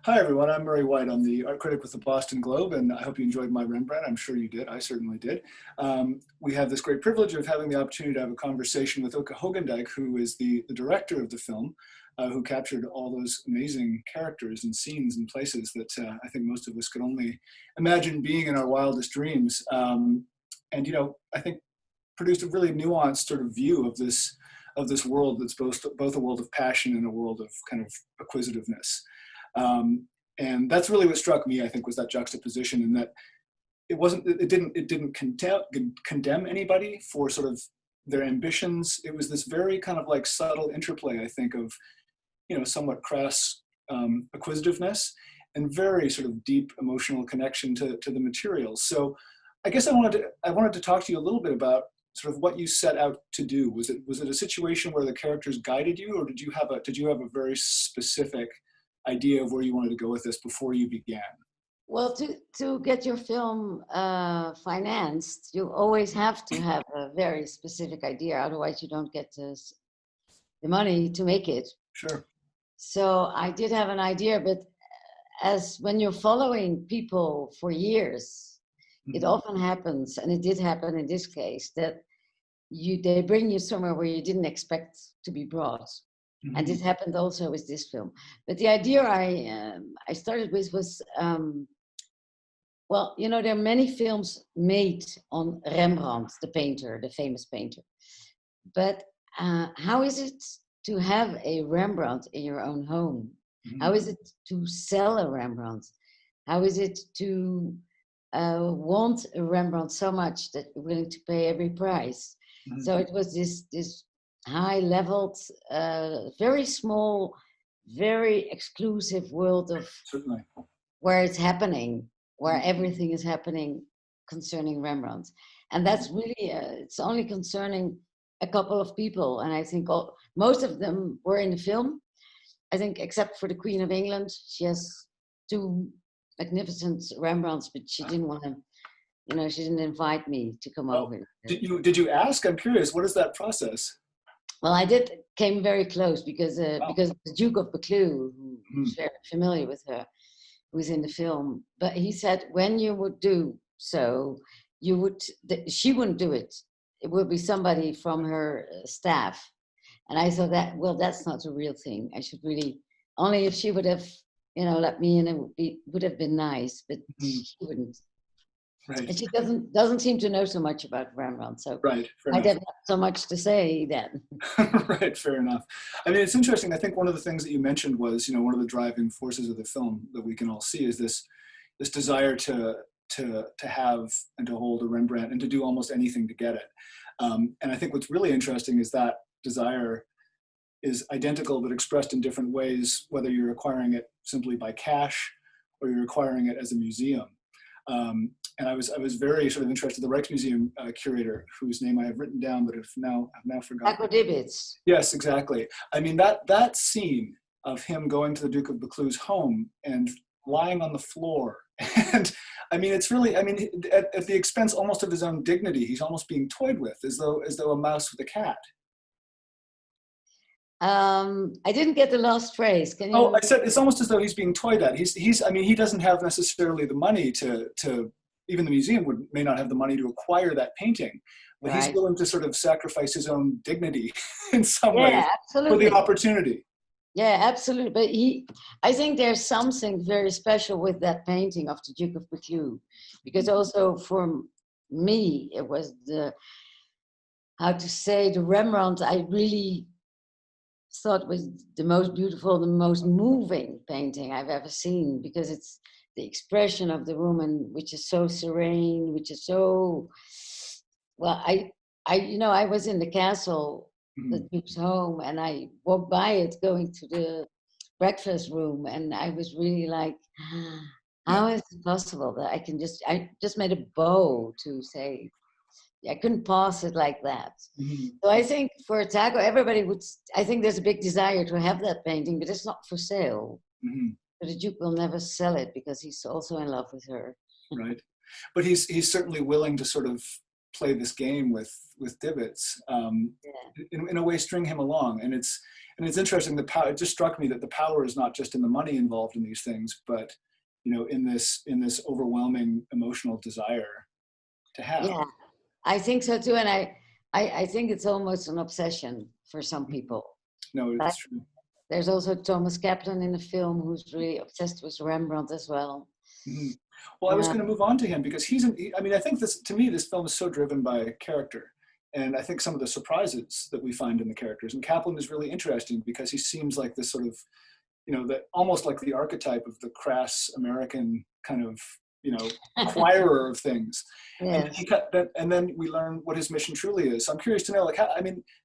Hi everyone, I'm Murray Whyte. I'm the art critic with the Boston Globe, and I hope you enjoyed My Rembrandt. I'm sure you did. I certainly did. We have this great privilege of having the opportunity to have a conversation with Oeke Hoogendijk, who is the director of the film, who captured all those amazing characters and scenes and places that I think most of us could only imagine being in our wildest dreams. And I think produced a really nuanced sort of view of this world that's both a world of passion and a world of kind of acquisitiveness. And that's really what struck me, I think, was that juxtaposition, and that it didn't condemn anybody for sort of their ambitions. It was this very kind of like subtle interplay, I think, of, somewhat crass acquisitiveness and very sort of deep emotional connection to the materials. So I guess I wanted to talk to you a little bit about sort of what you set out to do. Was it a situation where the characters guided you, or did you have a very specific idea of where you wanted to go with this before you began? Well, to get your film financed, you always have to have a very specific idea. Otherwise, you don't get the money to make it. Sure. So I did have an idea, but as when you're following people for years, it often happens, and it did happen in this case, that they bring you somewhere where you didn't expect to be brought. And this happened also with this film. But the idea I started with was, well, there are many films made on Rembrandt, the painter, the famous painter. But how is it to have a Rembrandt in your own home? How is it to sell a Rembrandt? How is it to want a Rembrandt so much that you're willing to pay every price? So it was this high-leveled, very small, very exclusive world of Certainly. where it's happening, where everything is happening concerning Rembrandt. And that's really, it's only concerning a couple of people. And I think most of them were in the film. I think except for the Queen of England, she has two magnificent Rembrandts, but she didn't want to, she didn't invite me to come over. Did you ask? I'm curious, what is that process? Well, came very close because the Duke of Buccleuch, who's very familiar with her, who was in the film, but he said when you would do so, she wouldn't do it. It would be somebody from her staff. And I thought that's not a real thing. I should really, only if she would have, let me in, it would have been nice, but she wouldn't. Right. And she doesn't seem to know so much about Rembrandt, so right, I didn't have so much to say then. Right, fair enough. I mean, it's interesting. I think one of the things that you mentioned was, one of the driving forces of the film that we can all see is this desire to have and to hold a Rembrandt and to do almost anything to get it. And I think what's really interesting is that desire is identical but expressed in different ways, whether you're acquiring it simply by cash or you're acquiring it as a museum. And I was very sort of interested. The Rijksmuseum curator, whose name I have written down, but I've now forgotten. Akkodibits. Yes, exactly. I mean, that scene of him going to the Duke of Buccleuch's home and lying on the floor, and I mean, it's really, at the expense almost of his own dignity, he's almost being toyed with, as though a mouse with a cat. I didn't get the last phrase. Can you? Oh, I said it's almost as though he's being toyed at. He doesn't have necessarily the money to even the museum may not have the money to acquire that painting, but he's willing to sort of sacrifice his own dignity in some ways for the opportunity. Yeah, absolutely. But I think there's something very special with that painting of the Duke of Buccleuch, because also for me, it was the Rembrandt I really thought was the most beautiful, the most moving painting I've ever seen, because it's the expression of the woman, which is so serene, which is so, well, I was in the castle, the Duke's home, and I walked by it going to the breakfast room, and I was really like, how is it possible that I just made a bow to say, I couldn't pass it like that. So I think for Taco, I think there's a big desire to have that painting, but it's not for sale. But the Duke will never sell it because he's also in love with her. Right. But he's certainly willing to sort of play this game with divots, in a way string him along. And it's interesting, the power, it just struck me that the power is not just in the money involved in these things, but in this overwhelming emotional desire to have. Yeah, I think so too. And I think it's almost an obsession for some people. No, it's true. There's also Thomas Kaplan in the film who's really obsessed with Rembrandt as well. Mm-hmm. Well, I was going to move on to him because I think to me, this film is so driven by character. And I think some of the surprises that we find in the characters. And Kaplan is really interesting because he seems like this sort of, that almost like the archetype of the crass American kind of, acquirer of things. Yes. And then we learn what his mission truly is. So I'm curious to know,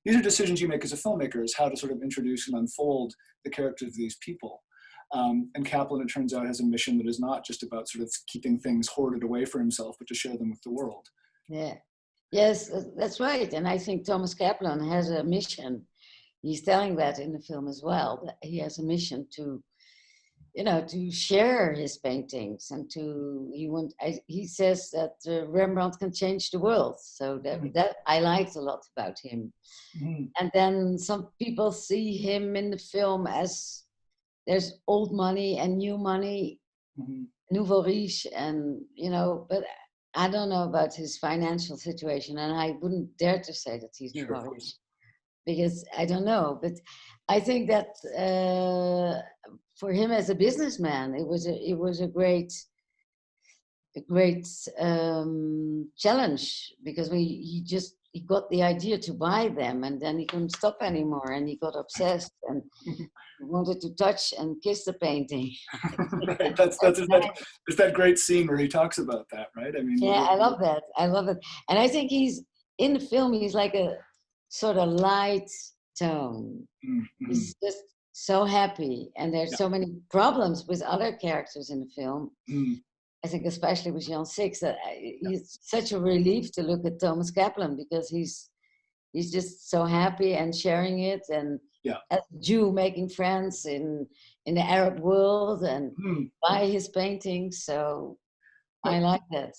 these are decisions you make as a filmmaker, is how to sort of introduce and unfold the characters of these people. And Kaplan, it turns out, has a mission that is not just about sort of keeping things hoarded away for himself, but to share them with the world. Yeah. Yes, that's right. And I think Thomas Kaplan has a mission. He's telling that in the film as well, that he has a mission to, to share his paintings and he says that Rembrandt can change the world. So that I liked a lot about him. Mm-hmm. And then some people see him in the film as there's old money and new money, mm-hmm. nouveau riche, and, but I don't know about his financial situation, and I wouldn't dare to say that he's nouveau riche, because I don't know. But I think that for him as a businessman, it was a great challenge, because he got the idea to buy them, and then he couldn't stop anymore, and he got obsessed and wanted to touch and kiss the painting. Right. There's that great scene where he talks about that, right? Yeah, I love that. I love it. And I think he's in the film, he's like a sort of light tone. Mm-hmm. He's just so happy, and there's so many problems with other characters in the film. Mm. I think especially with Jan Six, that it's such a relief to look at Thomas Kaplan, because he's just so happy and sharing it, and as a Jew making friends in the Arab world and buy his paintings. So I like that.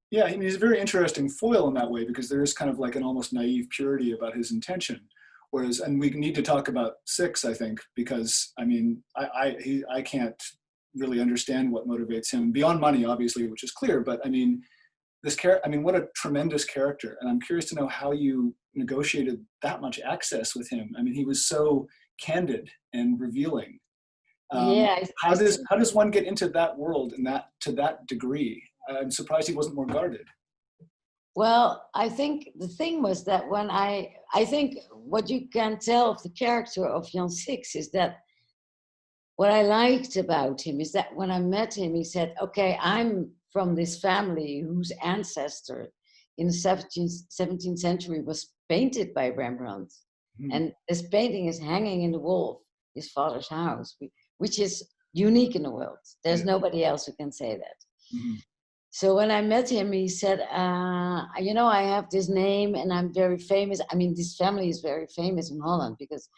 Yeah, he's a very interesting foil in that way, because there is kind of like an almost naive purity about his intention. Whereas, and we need to talk about Six, I think, because I can't really understand what motivates him beyond money, obviously, which is clear. But what a tremendous character. And I'm curious to know how you negotiated that much access with him. He was so candid and revealing. How does one get into that world and to that degree? I'm surprised he wasn't more guarded. Well, I think the thing was that when I think what you can tell of the character of Jan Six is that what I liked about him is that when I met him, he said, okay, I'm from this family whose ancestor in the 17th century was painted by Rembrandt. Mm-hmm. And this painting is hanging in the wall of his father's house, which is unique in the world. There's nobody else who can say that. Mm-hmm. So when I met him, he said, I have this name and I'm very famous. This family is very famous in Holland because,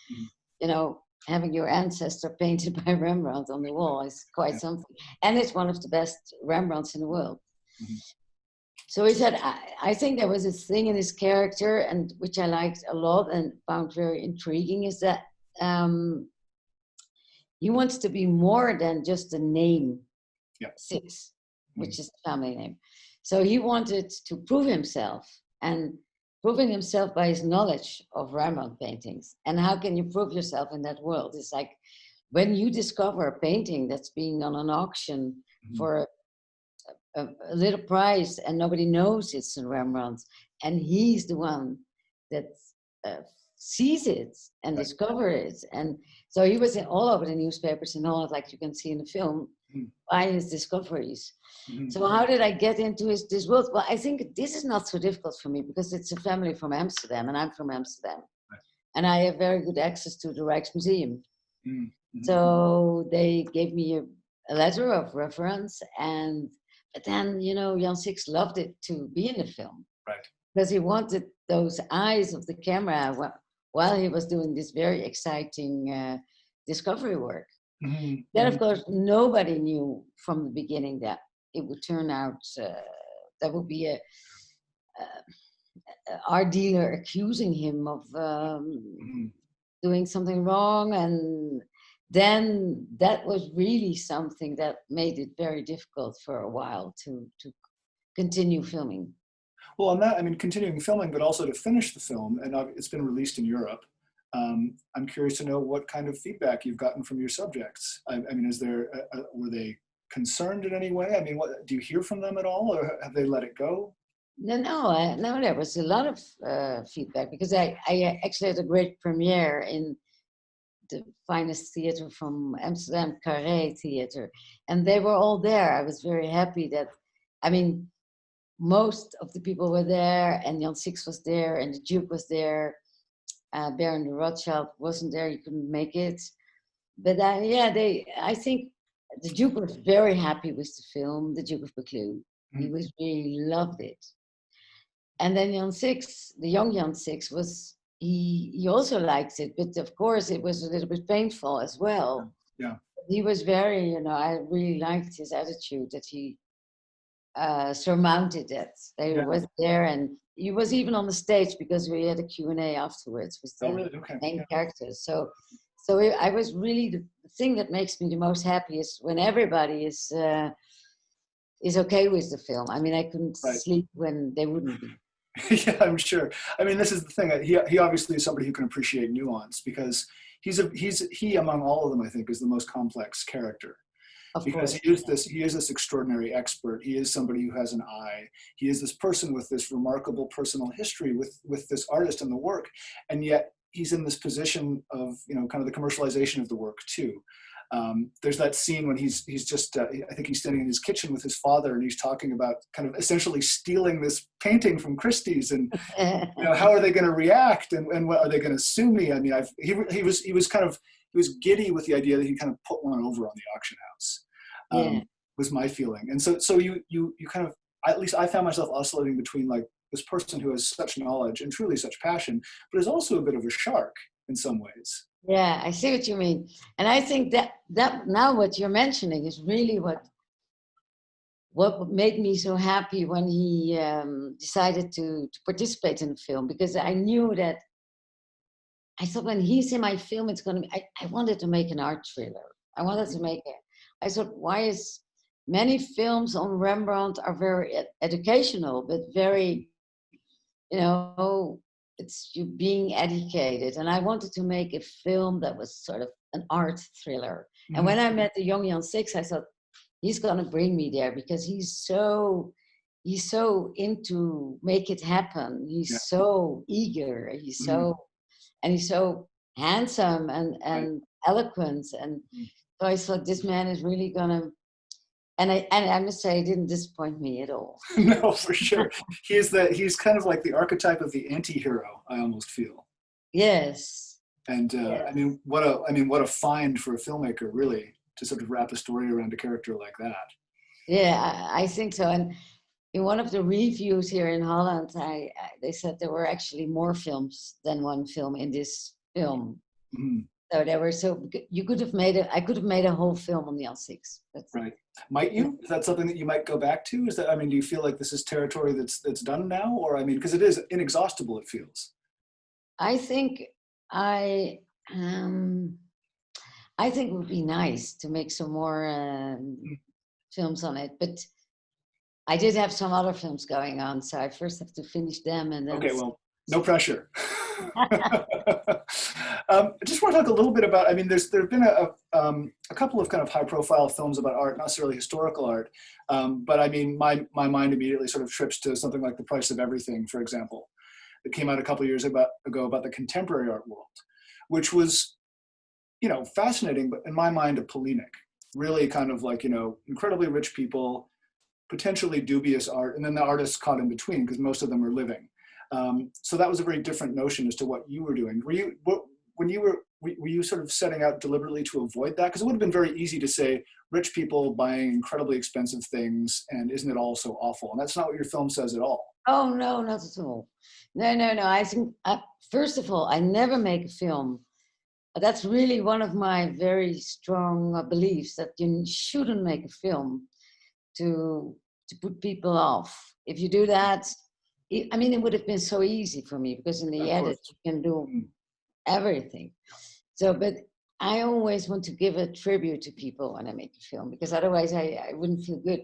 having your ancestor painted by Rembrandt on the wall is quite something. And it's one of the best Rembrandts in the world. Mm-hmm. So he said, I think there was a thing in his character, and which I liked a lot and found very intriguing, is that he wants to be more than just a name, Six, which is the family name. So he wanted to prove himself, and proving himself by his knowledge of Rembrandt paintings. And how can you prove yourself in that world? It's like when you discover a painting that's being on an auction for a little price and nobody knows it's a Rembrandt, and he's the one that sees it and discovers it. And so he was all over the newspapers in Holland, like you can see in the film, by his discoveries. Mm-hmm. So how did I get into this world? Well, I think this is not so difficult for me because it's a family from Amsterdam and I'm from Amsterdam. Right. And I have very good access to the Rijksmuseum. Mm-hmm. So they gave me a letter of reference, but then, Jan Six loved it to be in the film. Right. Because he wanted those eyes of the camera while he was doing this very exciting discovery work. Mm-hmm. Then, of course, nobody knew from the beginning that it would turn out, that would be art dealer accusing him of doing something wrong, and then that was really something that made it very difficult for a while to continue filming. Well, on that, I mean, continuing filming, but also to finish the film, and it's been released in Europe. I'm curious to know what kind of feedback you've gotten from your subjects. I mean, is there, were they concerned in any way? I mean, what do you hear from them at all, or have they let it go? No, there was a lot of feedback, because I actually had a great premiere in the finest theater from Amsterdam, Carré Theater, and they were all there. I was very happy that, I mean, most of the people were there, and Jan Six was there, and the Duke was there. Baron de Rothschild wasn't there; he couldn't make it. But yeah, I think the Duke was very happy with the film, The Duke of Buccleuch. He was really loved it. And then Jan Six, the young Jan Six, he also liked it, but of course it was a little bit painful as well. Yeah. He was very, I really liked his attitude, that he surmounted it. They was there, and he was even on the stage, because we had a Q&A afterwards with the main characters. So I was really, the thing that makes me the most happy is when everybody is okay with the film. I mean, I couldn't sleep when they wouldn't be. Yeah, I'm sure. I mean, this is the thing. He obviously is somebody who can appreciate nuance, because he among all of them, I think, is the most complex character. Because he is this extraordinary expert. He is somebody who has an eye. He is this person with this remarkable personal history with this artist and the work, and yet he's in this position of kind of the commercialization of the work too. There's that scene when he's just I think he's standing in his kitchen with his father, and he's talking about kind of essentially stealing this painting from Christie's, and how are they going to react, and what are they going to sue me? I mean, he was giddy with the idea that he kind of put one over on the auction house. Was my feeling. And so you kind of, at least I found myself oscillating between like this person who has such knowledge and truly such passion, but is also a bit of a shark in some ways. Yeah, I see what you mean. And I think that now what you're mentioning is really what made me so happy when he decided to participate in the film, because I knew that, I thought, when he's in my film, it's going to be, I wanted to make an art thriller. I wanted to make it. I thought, many films on Rembrandt are very educational, but very, it's you being educated. And I wanted to make a film that was sort of an art thriller. And when I met the young Jan Six, I thought, he's going to bring me there, because he's so into make it happen. He's so eager. He's so handsome and eloquent. And so I thought, this man is really gonna, and I must say, he didn't disappoint me at all. No, for sure. He's kind of like the archetype of the anti-hero, I almost feel. Yes. And I mean, what a find for a filmmaker, really, to sort of wrap a story around a character like that. Yeah, I think so. And in one of the reviews here in Holland, they said there were actually more films than one film in this film. So there were, I could have made a whole film on the L6. Right. Might you? Is that something that you might go back to? Is that, I mean, do you feel like this is territory that's done now? Or, I mean, because it is inexhaustible, it feels. I think it would be nice to make some more films on it, but I did have some other films going on, so I first have to finish them, and then. Okay, well, no pressure. I just want to talk a little bit about, I mean, there've been a couple of kind of high-profile films about art, not necessarily historical art, but I mean, my mind immediately sort of trips to something like The Price of Everything, for example, that came out a couple of years ago about the contemporary art world, which was, fascinating, but in my mind, a polemic. Really kind of like, incredibly rich people, potentially dubious art, and then the artists caught in between, because most of them are living. So that was a very different notion as to what you were doing. Were you sort of setting out deliberately to avoid that? Because it would have been very easy to say rich people buying incredibly expensive things, and isn't it all so awful? And that's not what your film says at all. Oh, no, not at all. No. I think, first of all, I never make a film. That's really one of my very strong beliefs, that you shouldn't make a film to put people off. If you do that, I mean, it would have been so easy for me because in the Of edit course. you can do everything. So, but I always want to give a tribute to people when I make a film because otherwise I wouldn't feel good.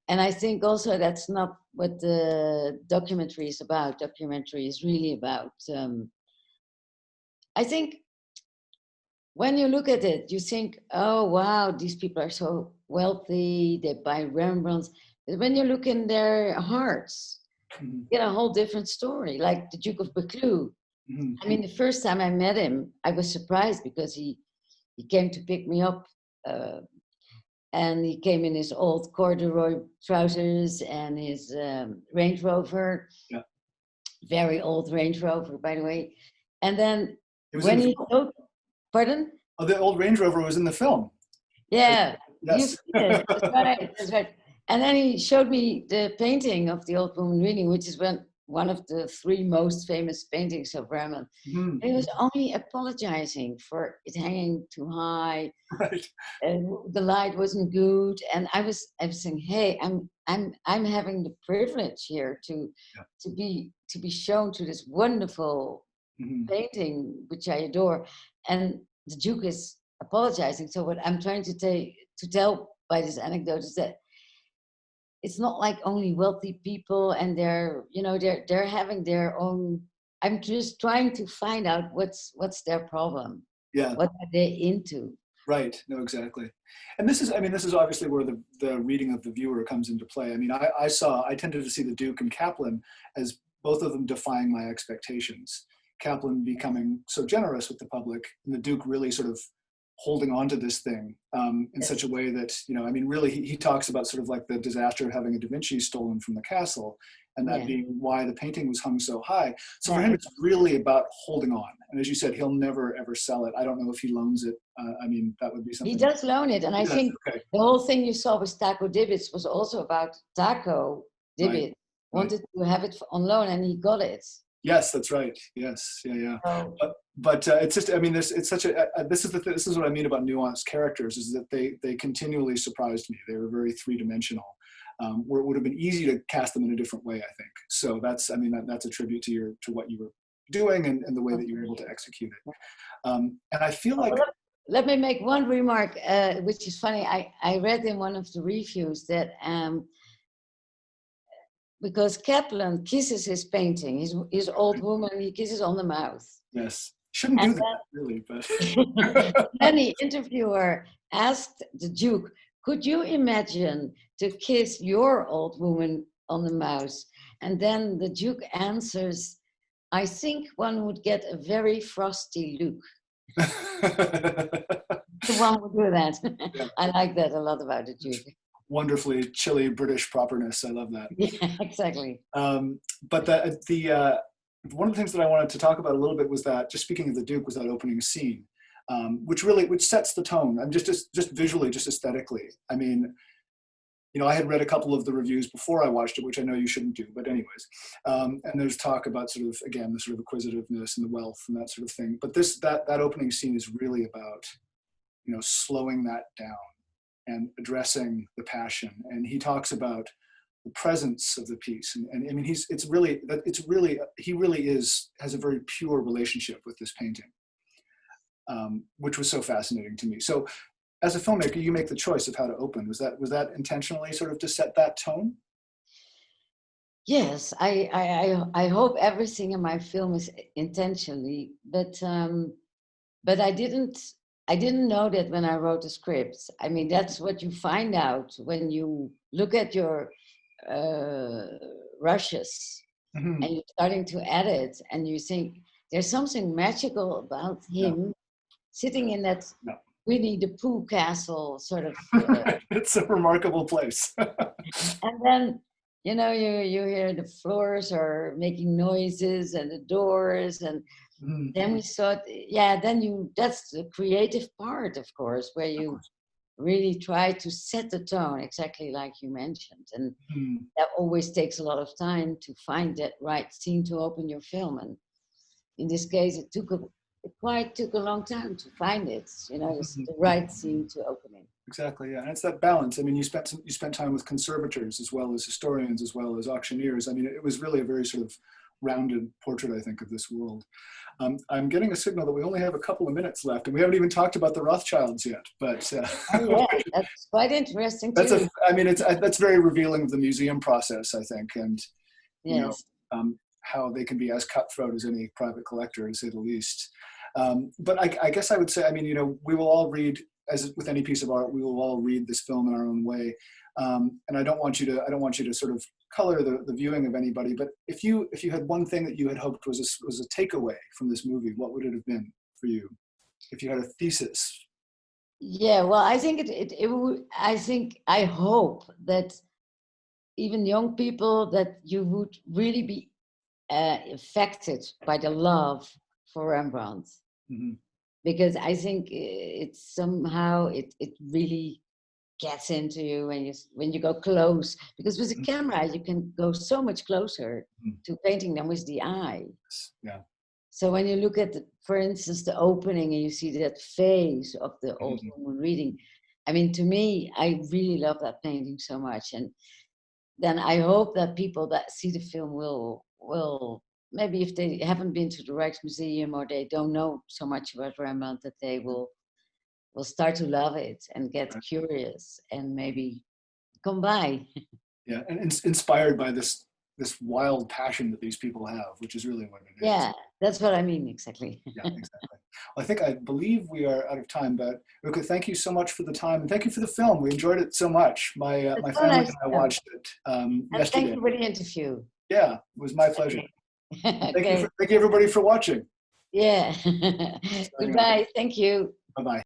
And I think also that's not what the documentary is about. Documentary is really about, I think when you look at it, you think, oh, wow, these people are so wealthy, they buy Rembrandts. But when you look in their hearts, Mhm. you get a whole different story, like the Duke of Buccleuch. Mhm. I mean, the first time I met him, I was surprised because he came to pick me up. And he came in his old corduroy trousers and his Range Rover, Yeah. very old Range Rover, by the way. And then It was in when the he film. showed, pardon? Oh, the old Range Rover was in the film. Yeah, you've Yes. seen it. That's right. That's right. And then he showed me the painting of the Old Woman Reading, which is one of the three most famous paintings of Rembrandt. Mhm. He was only apologizing for it hanging too high. Right. The light wasn't good, and I was saying, hey, I'm having the privilege here Yeah. to be shown to this wonderful Mhm. painting which I adore, and the Duke is apologizing. So what I'm trying to tell by this anecdote is that it's not like only wealthy people and they're having their own. I'm just trying to find out what's their problem, Yeah. what are they into. Right. No, exactly. And this is, I mean, this is obviously where the reading of the viewer comes into play. I mean, I tended to see the Duke and Kaplan as both of them defying my expectations. Kaplan becoming so generous with the public, and the Duke really sort of holding on to this thing in such a way that, I mean, really, he talks about sort of like the disaster of having a Da Vinci stolen from the castle, and that Yeah. being why the painting was hung so high. So for Yeah. him, it's really about holding on. And as you said, he'll never, ever sell it. I don't know if he loans it. I mean, that would be He something. does loan it, and I He does, think okay. the whole thing you saw with Taco Dibbits was also about Taco Dibbit Right. wanted to have it on loan, and he got it. Yes, that's right. Yes, yeah. So, But it's just, I mean, it's such a. This is what I mean about nuanced characters, is that they continually surprised me. They were very three-dimensional, where it would have been easy to cast them in a different way, I think. So that's, I mean, that's a tribute to what you were doing and the way that you were able to execute it. And I feel like, let me make one remark, which is funny. I read in one of the reviews that because Kaplan kisses his painting, his old woman, he kisses on the mouth. yes, shouldn't do that really, but then the interviewer asked the Duke, "Could you imagine to kiss your old woman on the mouth?" And then the Duke answers, "I think one would get a very frosty look." One would do that. Yeah. I like that a lot about the Duke. Wonderfully chilly British properness. I love that. Yeah, exactly. But one of the things that I wanted to talk about a little bit was that, just speaking of the Duke, was that opening scene, which sets the tone. I'm just visually, just aesthetically. I mean, I had read a couple of the reviews before I watched it, which I know you shouldn't do, but anyways. And there's talk about sort of, again, the sort of acquisitiveness and the wealth and that sort of thing. But that opening scene is really about, slowing that down and addressing the passion. And he talks about the presence of the piece. And I mean, he really has a very pure relationship with this painting, which was so fascinating to me. So as a filmmaker, you make the choice of how to open. Was that intentionally sort of to set that tone? Yes, I hope everything in my film is intentionally, but I didn't know that when I wrote the scripts. I mean, that's what you find out when you look at your uh, rushes Mm-hmm. and you're starting to edit, and you think there's something magical about him sitting in that No. Winnie the Pooh castle, sort of. It's a remarkable place. And then, you hear the floors are making noises and the doors, and Mm-hmm. then we thought, that's the creative part, of course, where you really try to set the tone, exactly like you mentioned. And that always takes a lot of time to find that right scene to open your film. And in this case, it quite took a long time to find it, the right scene to open in. exactly. Yeah, and it's that balance. I mean, you spent time with conservators as well as historians as well as auctioneers. I mean, it was really a very sort of rounded portrait, I think, of this world. I'm getting a signal that we only have a couple of minutes left, and we haven't even talked about the Rothschilds yet. But Oh yeah, that's quite interesting too. I mean, that's very revealing of the museum process, I think, and you know, Yes. how they can be as cutthroat as any private collector, to say the least. But I guess I would say, I mean, we will all read, as with any piece of art, we will all read this film in our own way. And I don't want you to sort of color the viewing of anybody. But if you had one thing that you had hoped was a takeaway from this movie, what would it have been for you? If you had a thesis. Yeah, well, I think it would, I hope that even young people, that you would really be affected by the love for Rembrandt. Mm-hmm. Because I think it's somehow it really gets into you when you go close. Because with a camera you can go so much closer to painting than with the eye. Yeah. So when you look at, for instance, the opening and you see that face of the old woman reading, I mean, to me, I really love that painting so much. And then I hope that people that see the film will maybe, if they haven't been to the Rijksmuseum or they don't know so much about Rembrandt, that they will start to love it and get curious and maybe come by. Yeah, and inspired by this wild passion that these people have, which is really what it is. Yeah, that's what I mean, exactly. Yeah, exactly. Well, I believe we are out of time, but Oeke, thank you so much for the time, and thank you for the film. We enjoyed it so much. My family Nice and I watched it yesterday. Thank you for the interview. Yeah, it was my pleasure. Okay. Thank you everybody for watching. Yeah. Goodbye. Thank you. Bye-bye.